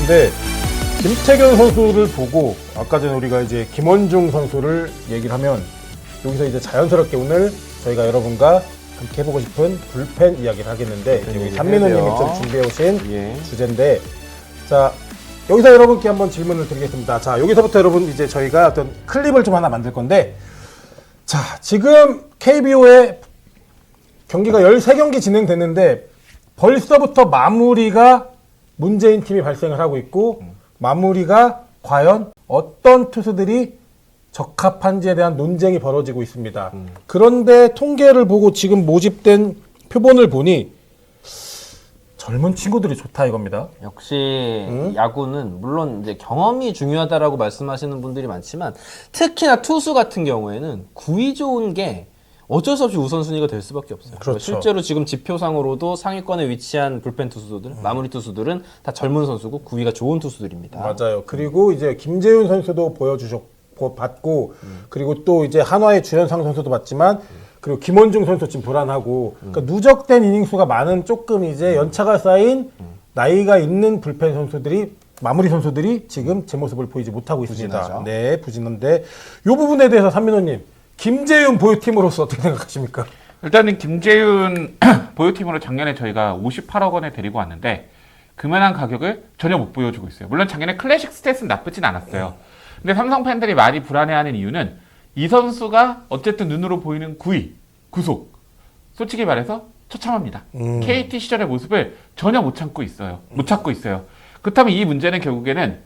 근데 김태균 선수를 보고 아까 전에 우리가 이제 김원중 선수를 얘기를 하면 여기서 이제 자연스럽게 오늘 저희가 여러분과 함께 해보고 싶은 불펜 이야기를 하겠는데 여기 산민호님이 좀 준비해 오신 주제인데 자 여기서 여러분께 한번 질문을 드리겠습니다. 자 여기서부터 여러분 이제 저희가 어떤 클립을 좀 하나 만들 건데 자 지금 KBO의 경기가 13경기 진행됐는데 벌써부터 마무리가 문제인 팀이 발생을 하고 있고 마무리가 과연 어떤 투수들이 적합한지에 대한 논쟁이 벌어지고 있습니다. 그런데 통계를 보고 지금 모집된 표본을 보니 젊은 친구들이 좋다 이겁니다. 역시 야구는 물론 이제 경험이 중요하다라고 말씀하시는 분들이 많지만 특히나 투수 같은 경우에는 구위 좋은 게 어쩔 수 없이 우선순위가 될 수밖에 없어요. 그렇죠. 실제로 지금 지표상으로도 상위권에 위치한 불펜 투수들, 마무리 투수들은 다 젊은 선수고 구위가 좋은 투수들입니다. 맞아요. 그리고 이제 김재윤 선수도 보여주셨고 봤고 그리고 또 이제 한화의 주현상 선수도 봤지만 그리고 김원중 선수 지금 불안하고 그러니까 누적된 이닝수가 많은 조금 이제 연차가 쌓인 나이가 있는 불펜 선수들이 마무리 선수들이 지금 제 모습을 보이지 못하고 있습니다. 부진하죠. 네, 부진한데 이 부분에 대해서 산민호님 김재윤 보유팀으로서 어떻게 생각하십니까? 일단은 김재윤 보유팀으로 작년에 저희가 58억 원에 데리고 왔는데 그만한 가격을 전혀 못 보여주고 있어요. 물론 작년에 클래식 스탯은 나쁘진 않았어요. 근데 삼성 팬들이 많이 불안해하는 이유는 이 선수가 어쨌든 눈으로 보이는 구위, 구속 솔직히 말해서 처참합니다. KT 시절의 모습을 전혀 못 찾고 있어요. 그렇다면 이 문제는 결국에는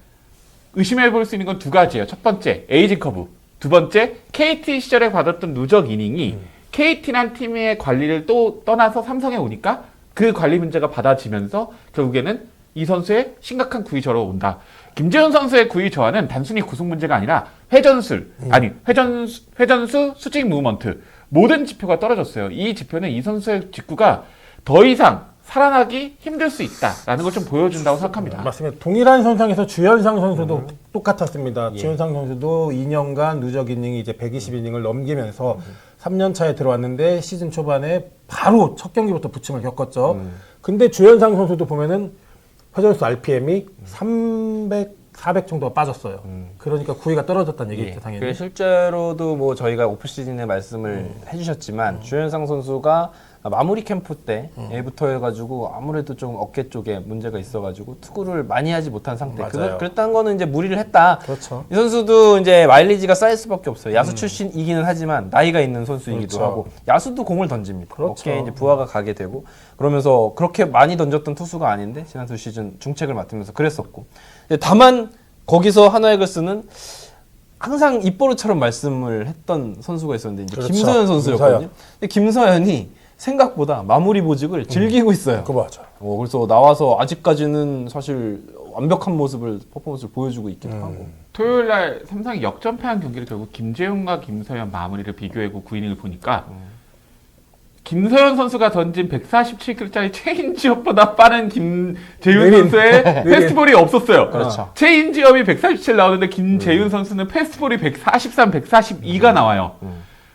의심해 볼 수 있는 건 두 가지예요. 첫 번째, 에이징 커브. 두 번째, KT 시절에 받았던 누적 이닝이 KT란 팀의 관리를 또 떠나서 삼성에 오니까 그 관리 문제가 받아지면서 결국에는 이 선수의 심각한 구위 저하로 온다. 김재훈 선수의 구위 저하는 단순히 구속 문제가 아니라 회전수, 수직 무브먼트 모든 지표가 떨어졌어요. 이 지표는 이 선수의 직구가 더 이상 살아나기 힘들 수 있다라는 걸 좀 보여준다고 생각합니다. 맞습니다. 동일한 선상에서 주현상 선수도 똑같았습니다. 주현상 선수도 2년간 누적 이닝이 이제 120이닝을 넘기면서 3년 차에 들어왔는데 시즌 초반에 바로 첫 경기부터 부침을 겪었죠. 근데 주현상 선수도 보면은 회전수 RPM이 300, 400 정도가 빠졌어요. 그러니까 구위가 떨어졌다는 얘기겠죠, 당연히. 실제로도 뭐 저희가 오프시즌에 말씀을 해주셨지만 주현상 선수가 마무리 캠프 때부터 해가지고 아무래도 좀 어깨 쪽에 문제가 있어가지고 투구를 많이 하지 못한 상태. 그랬다는 거는 이제 무리를 했다. 그렇죠. 이 선수도 이제 마일리지가 쌓일 수밖에 없어요. 야수 출신이기는 하지만 나이가 있는 선수이기도 그렇죠. 하고 야수도 공을 던집니다. 그렇죠. 어깨에 이제 부하가 가게 되고 그러면서 그렇게 많이 던졌던 투수가 아닌데 지난 두 시즌 중책을 맡으면서 그랬었고. 다만 거기서 한화이글스는 항상 입버릇처럼 말씀을 했던 선수가 있었는데 이제 그렇죠. 김서현 선수였거든요. 근데 김서현이 생각보다 마무리 보직을 즐기고 있어요. 그거 맞아. 그래서 나와서 아직까지는 사실 완벽한 퍼포먼스를 보여주고 있기도 하고. 토요일 날 삼성이 역전패한 경기를 결국 김재훈과 김서현 마무리를 비교하고 9이닝을 보니까 김서현 선수가 던진 147km짜리 체인지업보다 빠른 김재훈 선수의 패스트볼이 없었어요. 그렇죠. 체인지업이 147 나오는데 김재훈 선수는 패스트볼이 143, 142가 나와요.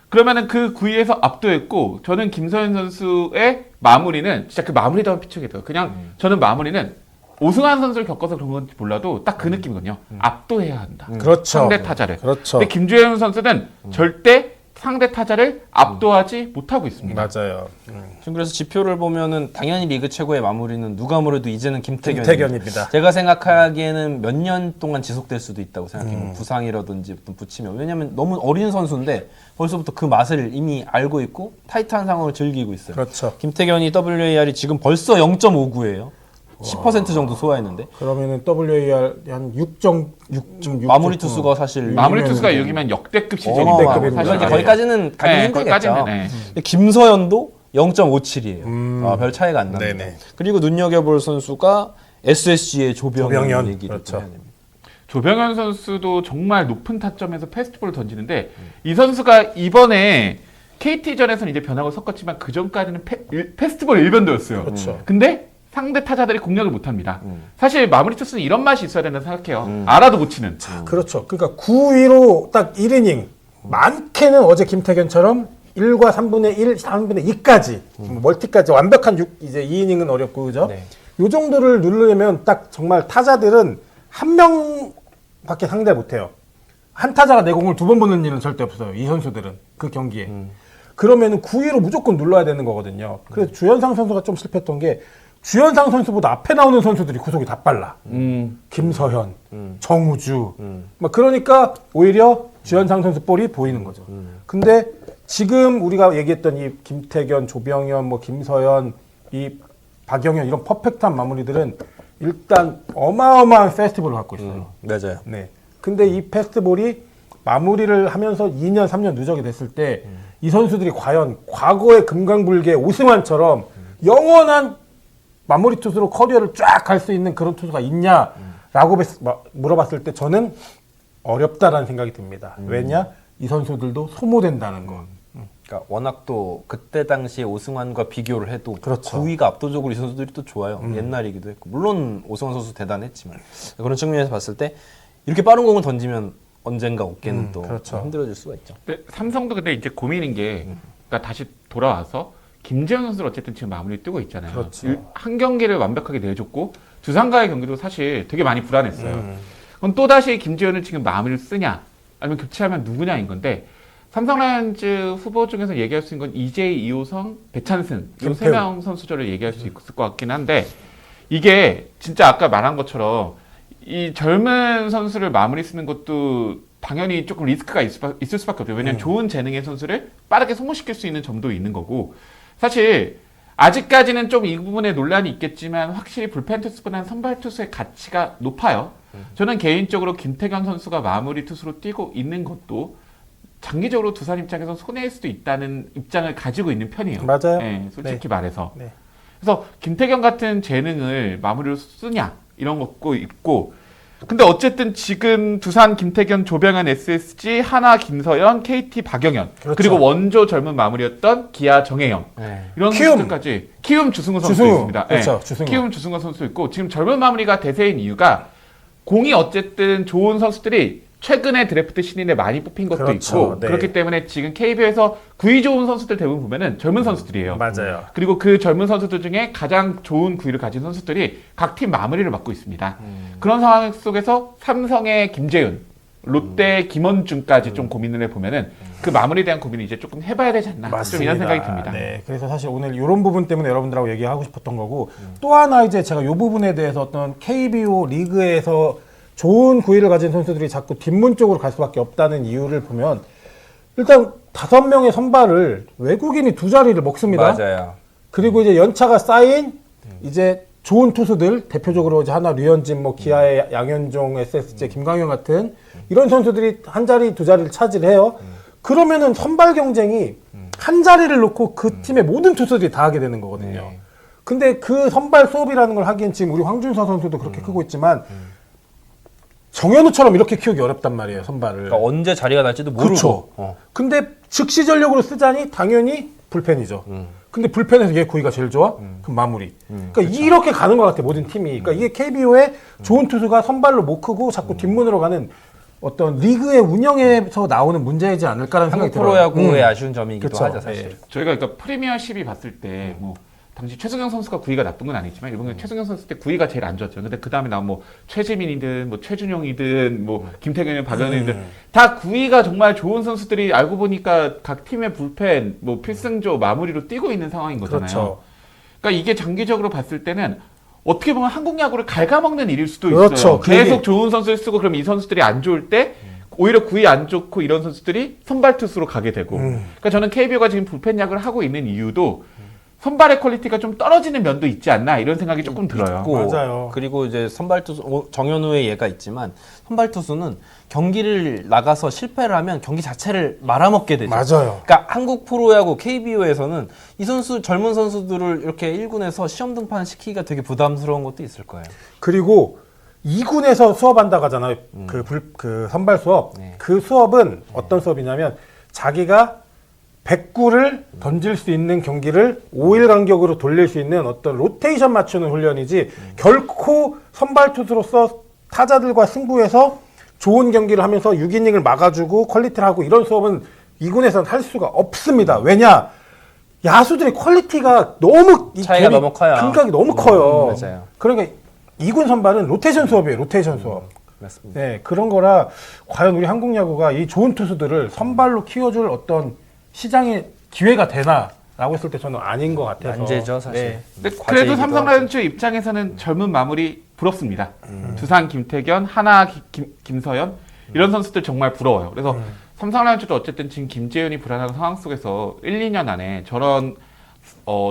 그러면은 그 구위에서 압도했고 저는 김서현 선수의 마무리는 진짜 그 마무리다운 피칭이 돼요. 그냥 저는 마무리는 오승환 선수를 겪어서 그런 건지 몰라도 딱 그 느낌이거든요. 압도해야 한다. 그렇죠. 상대 타자를. 그렇죠. 근데 김주현 선수는 절대 상대 타자를 압도하지 못하고 있습니다. 맞아요. 지금 그래서 지표를 보면은 당연히 리그 최고의 마무리는 누가 뭐래도 이제는 김태견입니다. 제가 생각하기에는 몇 년 동안 지속될 수도 있다고 생각해요. 부상이라든지 어떤 부치면. 왜냐면 너무 어린 선수인데 벌써부터 그 맛을 이미 알고 있고 타이트한 상황을 즐기고 있어요. 그렇죠. 김태견이 WAR이 지금 벌써 0.59예요. 10% 정도 소화했는데. 그러면은 WAR 한 6.6 마무리 투수가 사실 마무리 투수가 6이면 역대급 시즌인데 역대급입니다. 사실 이제 거기까지는 가기 힘들겠죠. 거기까지는, 네. 근데 김서현도 0.57이에요. 별 차이가 안 납니다. 네네. 그리고 눈여겨볼 선수가 SSG의 조병현 얘기를 그렇죠. 좀 해야 됩니다. 조병현 선수도 정말 높은 타점에서 패스트볼을 던지는데 이 선수가 이번에 KT전에서는 이제 변화가 섞었지만 그 전까지는 패스트볼 일변도였어요. 그렇죠. 근데 상대 타자들이 공략을 못합니다. 사실 마무리 투수는 이런 맛이 있어야 된다고 생각해요. 알아도 못 치는. 그렇죠. 그러니까 9위로 딱 1이닝 많게는 어제 김태견처럼 1과 3분의 1, 3분의 2까지 멀티까지 완벽한 이제 2이닝은 어렵고 그죠? 네. 요 정도를 누르려면 딱 정말 타자들은 한 명밖에 상대 못해요. 한 타자가 내 공을 두 번 보는 일은 절대 없어요. 이 선수들은 그 경기에. 그러면은 9위로 무조건 눌러야 되는 거거든요. 그래서 주현상 선수가 좀 실패했던 게 주현상 선수보다 앞에 나오는 선수들이 구속이 다 빨라. 김서현, 정우주. 막 그러니까 오히려 주현상 선수 볼이 보이는 거죠. 근데 지금 우리가 얘기했던 이 김태견, 조병현, 뭐 김서현, 이 박영현 이런 퍼펙트한 마무리들은 일단 어마어마한 페스티벌을 갖고 있어요. 맞아요. 네. 근데 이 페스티벌이 마무리를 하면서 2년, 3년 누적이 됐을 때 이 선수들이 과연 과거의 금강불개 오승환처럼 영원한 마무리 투수로 커리어를 쫙 갈 수 있는 그런 투수가 있냐라고 물어봤을 때 저는 어렵다라는 생각이 듭니다. 왜냐? 이 선수들도 소모된다는 거. 그러니까 워낙 또 그때 당시에 오승환과 비교를 해도 그렇죠. 9위가 압도적으로 이 선수들이 또 좋아요. 옛날이기도 했고 물론 오승환 선수 대단했지만 그런 측면에서 봤을 때 이렇게 빠른 공을 던지면 언젠가 어깨는 또 그렇죠. 힘들어질 수가 있죠. 근데 삼성도 근데 이제 고민인 게 그러니까 다시 돌아와서 김재현 선수를 어쨌든 지금 마무리 뜨고 있잖아요. 그렇죠. 한 경기를 완벽하게 내줬고 두산과의 경기도 사실 되게 많이 불안했어요. 그럼 또 다시 김재현을 지금 마무리를 쓰냐 아니면 교체하면 누구냐인 건데 삼성 라이온즈 후보 중에서 얘기할 수 있는 건 이재희, 이호성, 배찬승 이 세 명 선수들을 얘기할 수 있을 것 같긴 한데 이게 진짜 아까 말한 것처럼 이 젊은 선수를 마무리 쓰는 것도 당연히 조금 리스크가 있을 수밖에 없어요. 왜냐하면 좋은 재능의 선수를 빠르게 소모시킬 수 있는 점도 있는 거고 사실 아직까지는 좀 이 부분에 논란이 있겠지만 확실히 불펜 투수보다는 선발 투수의 가치가 높아요. 저는 개인적으로 김태경 선수가 마무리 투수로 뛰고 있는 것도 장기적으로 두산 입장에서 손해일 수도 있다는 입장을 가지고 있는 편이에요. 맞아요. 네, 솔직히 네. 말해서. 네. 그래서 김태경 같은 재능을 마무리로 쓰냐 이런 것도 있고 근데 어쨌든 지금 두산 김태경, 조병현, SSG, 하나 김서현, KT 박영현 그렇죠. 그리고 원조 젊은 마무리였던 기아 정혜영 이런 키움. 선수들까지 키움 주승우 선수도 주승우. 있습니다. 그렇죠. 네. 주승우. 키움 주승우 선수 있고 지금 젊은 마무리가 대세인 이유가 공이 어쨌든 좋은 선수들이 최근에 드래프트 신인에 많이 뽑힌 것도 그렇죠. 있고 네. 그렇기 때문에 지금 KBO에서 구위 좋은 선수들 대부분 보면은 젊은 선수들이에요. 맞아요. 그리고 그 젊은 선수들 중에 가장 좋은 구위를 가진 선수들이 각 팀 마무리를 맡고 있습니다. 그런 상황 속에서 삼성의 김재윤, 롯데 김원중까지 좀 고민을 해보면은 그 마무리에 대한 고민을 이제 조금 해봐야 되지 않나 좀 이런 생각이 듭니다. 네, 그래서 사실 오늘 이런 부분 때문에 여러분들하고 얘기하고 싶었던 거고 또 하나 이제 제가 이 부분에 대해서 어떤 KBO 리그에서 좋은 구위를 가진 선수들이 자꾸 뒷문 쪽으로 갈 수밖에 없다는 이유를 보면 일단 5명의 선발을 외국인이 2자리를 먹습니다. 맞아요. 그리고 이제 연차가 쌓인 이제 좋은 투수들 대표적으로 이제 하나 류현진, 뭐 기아의 양현종, SSG 김광현 같은 이런 선수들이 한 자리 2자리를 차지해요. 그러면은 선발 경쟁이 한 자리를 놓고 그 팀의 모든 투수들이 다 하게 되는 거거든요. 네. 근데 그 선발 수업이라는 걸 하기엔 지금 우리 황준서 선수도 그렇게 크고 있지만 정현우처럼 이렇게 키우기 어렵단 말이에요, 선발을. 그러니까 언제 자리가 날지도 모르고. 그렇죠. 근데 즉시 전력으로 쓰자니 당연히 불펜이죠. 근데 불펜에서 얘 구위가 제일 좋아? 그럼 마무리. 그러니까 이렇게 가는 것 같아, 모든 팀이. 그러니까 이게 KBO의 좋은 투수가 선발로 못 크고 자꾸 뒷문으로 가는 어떤 리그의 운영에서 나오는 문제이지 않을까라는 한국 생각이 들어요. 프로야구의 아쉬운 점이기도 그쵸. 하죠, 사실. 네. 저희가 그러니까 프리미어십이 봤을 때 뭐 당시 최승영 선수가 구위가 나쁜 건 아니지만 이번에 최승영 선수 때 구위가 제일 안 좋았죠. 근데 그 다음에 나온 뭐 최지민이든 뭐 최준용이든 뭐 김태균이든 박연이든 다 구위가 정말 좋은 선수들이 알고 보니까 각 팀의 불펜 뭐 필승조 마무리로 뛰고 있는 상황인 거잖아요. 그렇죠. 그러니까 이게 장기적으로 봤을 때는 어떻게 보면 한국 야구를 갉아먹는 일일 수도 그렇죠. 있어요. 그 계속 얘기. 좋은 선수를 쓰고 그럼 이 선수들이 안 좋을 때 오히려 구위 안 좋고 이런 선수들이 선발 투수로 가게 되고 그러니까 저는 KBO가 지금 불펜 야구를 하고 있는 이유도 선발의 퀄리티가 좀 떨어지는 면도 있지 않나 이런 생각이 조금 들어요. 있고, 맞아요. 그리고 이제 선발 투수 정현우의 예가 있지만 선발 투수는 경기를 나가서 실패를 하면 경기 자체를 말아먹게 되죠. 맞아요. 그러니까 한국 프로야구 KBO에서는 이 선수 젊은 선수들을 이렇게 1군에서 시험 등판 시키기가 되게 부담스러운 것도 있을 거예요. 그리고 2군에서 수업한다고 하잖아요. 그 선발 수업. 네. 그 수업은 어떤 수업이냐면 자기가 100구를 던질 수 있는 경기를 5일 간격으로 돌릴 수 있는 어떤 로테이션 맞추는 훈련이지 결코 선발 투수로서 타자들과 승부해서 좋은 경기를 하면서 6이닝을 막아주고 퀄리티를 하고 이런 수업은 2군에서는 할 수가 없습니다. 왜냐? 야수들의 퀄리티가 너무 이 차이가 갭이, 너무 커요. 감각이 너무 커요. 맞아요. 그러니까 2군 선발은 로테이션 수업이에요. 로테이션 수업. 맞습니다. 네, 그런 거라 과연 우리 한국 야구가 이 좋은 투수들을 선발로 키워줄 어떤 시장의 기회가 되나라고 했을 때 저는 아닌 것 같아서. 난제죠, 사실. 네. 근데 과제이기도 그래도 삼성 하고. 라이온즈 입장에서는 젊은 마무리 부럽습니다. 두산 김태견, 하나 김서현 이런 선수들 정말 부러워요. 그래서 삼성 라이온즈도 어쨌든 지금 김재윤이 불안한 상황 속에서 1, 2년 안에 저런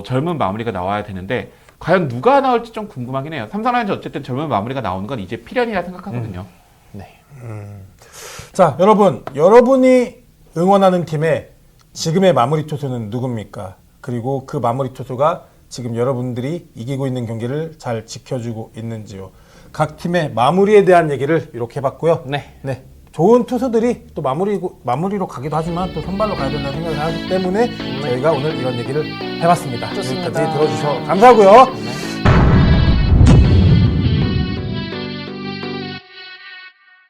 젊은 마무리가 나와야 되는데 과연 누가 나올지 좀 궁금하긴 해요. 삼성 라이온즈 어쨌든 젊은 마무리가 나오는 건 이제 필연이라 생각하거든요. 네. 자, 여러분이 응원하는 팀의 지금의 마무리 투수는 누굽니까? 그리고 그 마무리 투수가 지금 여러분들이 이기고 있는 경기를 잘 지켜주고 있는지요? 각 팀의 마무리에 대한 얘기를 이렇게 해봤고요. 네. 네. 좋은 투수들이 또 마무리로 가기도 하지만 또 선발로 가야 된다는 생각을 하기 때문에 저희가 오늘 이런 얘기를 해봤습니다. 좋습니다. 지금까지 들어주셔서 감사하고요. 네.